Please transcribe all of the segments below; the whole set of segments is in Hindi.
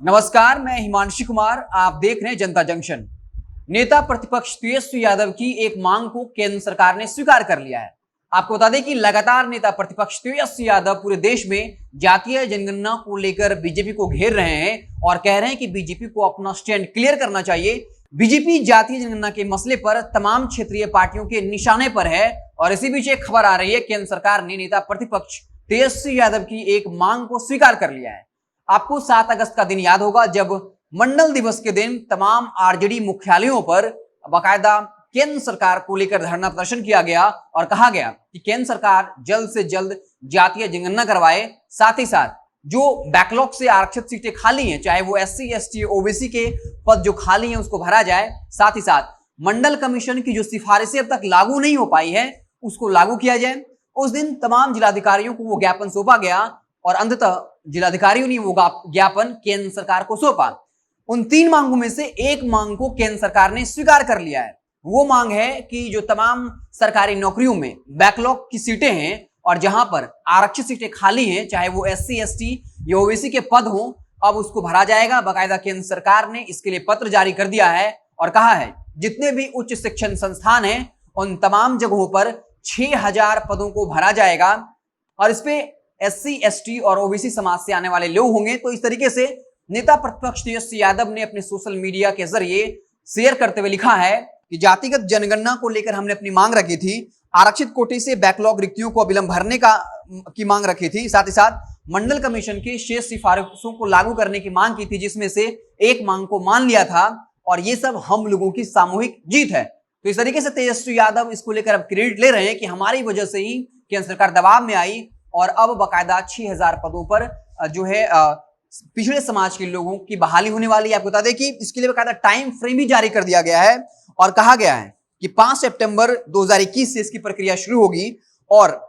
नमस्कार, मैं हिमांशु कुमार। आप देख रहे हैं जनता जंक्शन। नेता प्रतिपक्ष तेजस्वी यादव की एक मांग को केंद्र सरकार ने स्वीकार कर लिया है। आपको बता दें कि लगातार नेता प्रतिपक्ष तेजस्वी यादव पूरे देश में जातीय जनगणना को लेकर बीजेपी को घेर रहे हैं और कह रहे हैं कि बीजेपी को अपना स्टैंड क्लियर करना चाहिए। बीजेपी जातीय जनगणना के मसले पर तमाम क्षेत्रीय पार्टियों के निशाने पर है और इसी बीच एक खबर आ रही है, केंद्र सरकार ने नेता प्रतिपक्ष तेजस्वी यादव की एक मांग को स्वीकार कर लिया है। आपको 7 अगस्त का दिन याद होगा, जब मंडल दिवस के दिन तमाम आरजेडी मुख्यालयों पर बाकायदा केंद्र सरकार को लेकर धरना प्रदर्शन किया गया और कहा गया कि केंद्र सरकार जल्द से जल्द जातीय जनगणना करवाए। साथ ही साथ जो बैकलॉग से आरक्षित सीटें खाली हैं, चाहे वो एससी, एसटी, ओबीसी के पद जो खाली हैं उसको भरा जाए। साथ ही साथ मंडल कमीशन की जो सिफारिशें अब तक लागू नहीं हो पाई है उसको लागू किया जाए। उस दिन तमाम जिलाधिकारियों को वो ज्ञापन सौंपा गया और अंततः जिलाधिकारियों ने वो ज्ञापन केंद्र सरकार को सौंपा। उन 3 मांगों में से एक मांग को केंद्र सरकार ने स्वीकार कर लिया है। वो मांग है कि जो तमाम सरकारी नौकरियों में बैकलॉग की सीटें हैं और जहां पर आरक्षित सीटें खाली हैं, चाहे वो एससी, एसटी या ओबीसी के पद हों, अब उसको भरा जाएगा। बाकायदा केंद्र सरकार ने इसके लिए पत्र जारी कर दिया है और कहा है जितने भी उच्च शिक्षण संस्थान हैं उन तमाम जगहों पर 6000 पदों को भरा जाएगा और इसपे एससी, एसटी और ओबीसी समाज से आने वाले लोग होंगे। तो इस तरीके से नेता प्रतिपक्ष तेजस्वी यादव ने अपने सोशल मीडिया के जरिए शेयर करते हुए लिखा है कि जातिगत जनगणना को लेकर हमने अपनी मांग रखी थी, आरक्षित कोटे से बैकलॉग रिक्तियों को अविलंब भरने की मांग रखी थी। साथ ही साथ मंडल कमीशन की शेष सिफारिशों को लागू करने की मांग की थी, जिसमें से एक मांग को मान लिया था और ये सब हम लोगों की सामूहिक जीत है। तो इस तरीके से तेजस्वी यादव इसको लेकर अब क्रेडिट ले रहे हैं कि हमारी वजह से ही केंद्र सरकार दबाव में आई और अब बाकायदा 6000 पदों पर जो है पिछड़े समाज के लोगों की बहाली होने वाली है। आपको बता दें कि इसके लिए बाकायदा टाइम फ्रेम भी जारी कर दिया गया है और कहा गया है कि 5 सितंबर 2021 से इसकी प्रक्रिया शुरू होगी और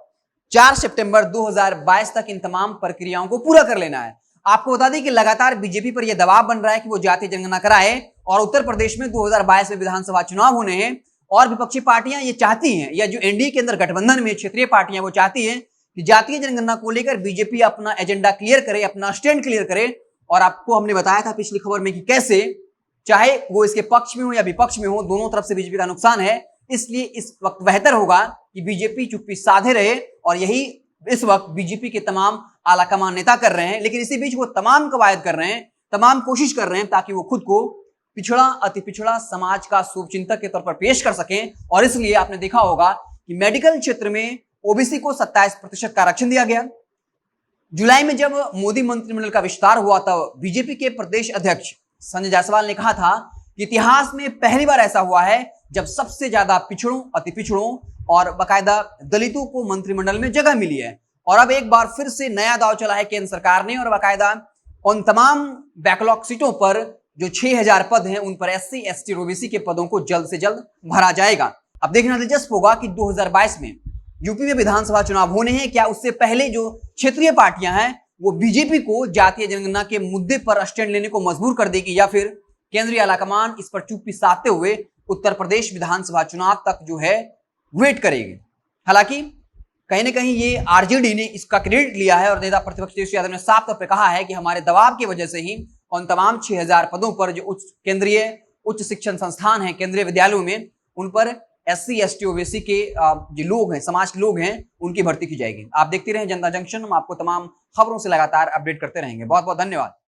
4 सितंबर 2022 तक इन तमाम प्रक्रियाओं को पूरा कर लेना है। आपको बता दें कि लगातार बीजेपी पर यह दबाव बन रहा है कि वो जातीय जनगणना कराए और उत्तर प्रदेश में 2022 में विधानसभा चुनाव होने हैं और विपक्षी पार्टियां ये चाहती हैं, या जो एनडीए के अंदर गठबंधन में क्षेत्रीय पार्टियां वो चाहती हैं कि जातीय जनगणना को लेकर बीजेपी अपना एजेंडा क्लियर करे, अपना स्टैंड क्लियर करे। और आपको हमने बताया था पिछली खबर में कि कैसे चाहे वो इसके पक्ष में हो या विपक्ष में हो, दोनों तरफ से बीजेपी का नुकसान है। इसलिए इस वक्त बेहतर होगा कि बीजेपी चुप्पी साधे रहे और यही इस वक्त बीजेपी के तमाम आलाकमान नेता कर रहे हैं। लेकिन इसी बीच वो तमाम कवायद कर रहे हैं, तमाम कोशिश कर रहे हैं ताकि वो खुद को पिछड़ा, अति पिछड़ा समाज का शुभचिंतक के तौर पर पेश कर सकें। और इसलिए आपने देखा होगा कि मेडिकल क्षेत्र में ओबीसी को 27% का आरक्षण दिया गया। जुलाई में जब मोदी मंत्रिमंडल का विस्तार हुआ तब बीजेपी के प्रदेश अध्यक्ष संजय जायसवाल ने कहा था कि इतिहास में पहली बार ऐसा हुआ है जब सबसे ज्यादा पिछड़ों, अति पिछड़ों और बाकायदा दलितों को मंत्रिमंडल में जगह मिली है। और अब एक बार फिर से नया दांव चला है केंद्र सरकार ने और बाकायदा उन तमाम बैकलॉग सीटों पर जो 6000 पद हैं उन पर एससी, एसटी, ओबीसी के पदों को जल्द से जल्द भरा जाएगा। अब देखना दिलचस्प होगा कि 2022 में यूपी में विधानसभा चुनाव होने हैं, क्या उससे पहले जो क्षेत्रीय पार्टियां हैं वो बीजेपी को जातीय जनगणना के मुद्दे पर स्टैंड लेने को मजबूर कर देगी या फिर केंद्रीय आलाकमान इस पर चुप्पी साधते हुए उत्तर प्रदेश विधानसभा चुनाव तक जो है वेट करेगी। हालांकि कहीं ना कहीं ये आरजेडी ने इसका क्रेडिट लिया है और नेता प्रतिपक्ष तेजस्वी यादव ने साफ तौर पर कहा है कि हमारे दबाव की वजह से ही उन तमाम 6000 पदों पर जो केंद्रीय उच्च शिक्षण संस्थान है, केंद्रीय विद्यालयों में, उन पर एससी, एसटी, ओबीसी के जो लोग हैं, समाज के लोग हैं, उनकी भर्ती की जाएगी। आप देखते रहें जनता जंक्शन, हम आपको तमाम खबरों से लगातार अपडेट करते रहेंगे। बहुत बहुत धन्यवाद।